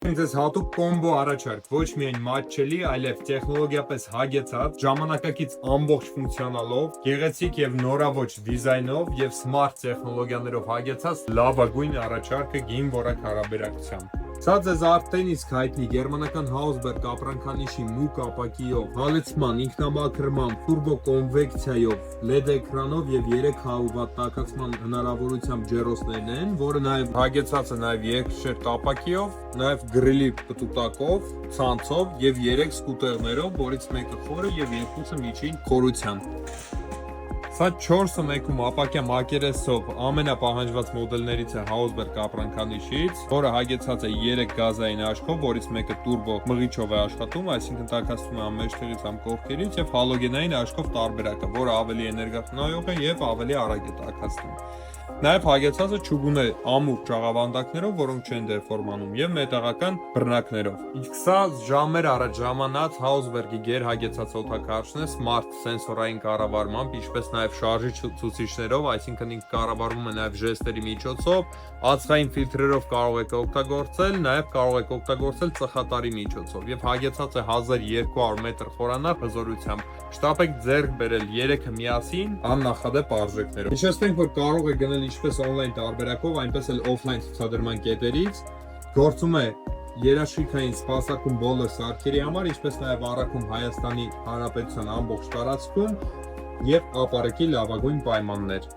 Ձեզ հատուկ կոմբո առաջարկ, ոչ միայն մատչելի, այլև տեխնոլոգիապես հագեցած, ժամանակակից ամբողջ ֆունկցիոնալով, գեղեցիկ եւ նորաոճ դիզայնով եւ սմարթ տեխնոլոգիաներով հագեցած լավագույն առաջարկը գինվորակ հարաբերակցությամբ։ Սա ձեզ արդեն իսկ հայտնի գերմանական Hausberg ապրանքանիշի մուկ ապակիով, հալեցման, ինքնամաքրման, տուրբո կոնվեկցիայով, LED էկրանով եւ 300 Վտ տաքացման հնարավորությամբ ջերոսներն են, որը նաեւ հագեցած է նաեւ երկշերտ ապակիով, նաեւ գրիլի պտուտակով, ցանցով եւ 3 սկուտերներով, որից մեկը խորը եւ երկուսը միջին խորության։ Սա 4-ը մեկում ապակյա մակերեսով ամենապահանջված մոդելներից է Hausberg ապրանքանիշից, որը հագեցած է 3 գազային աչքով, որից մեկը տուրբո մղիչով է աշխատում, այսինքն տաքացնում է ամ մեջտեղից ամ կողքերից, եւ հալոգենային աչքով տարբերակը, որը ավելի էներգախնայող է եւ ավելի արագ է տաքացնում։ Նաև հագեցած է չուգուն է ամուր ճաղավանդակներով, որոնք չեն դեֆորմանում, եւ մետաղական բռնակներով։ Իսկ սա ժամեր առաջ ժամանած Hausberg-ի գերհագեցած օդակարգն է սմարթ սենսորային կառավարմամբ, ինչպես նաև շարժիչ ցուցիչներով, այսինքն ինքը կառավարվում է նաև ժեստերի միջոցով, ածխային ֆիլտրերով կարող եք օգտագործել, նաև կարող եք օգտագործել ծխատարի միջոցով եւ հագեցած է 1200 մետր խորանար հզորությամբ։ Շտապեք ձեռք բերել 3-ը միասին աննախադեպ արժեքներով։ Հիշեցնենք, որ կարող եք գնել ինչպես on-line տարբերակով, այնպես էլ off-line ցուցադրման կետերից, գործում է երաշիքային սպասարկում բոլոր սարքերի համար, ինչպես նաև առաքում Հայաստանի Հանրապետության ամբողջ տարածքում եւ ապարեկի լավագույն պայմաններ։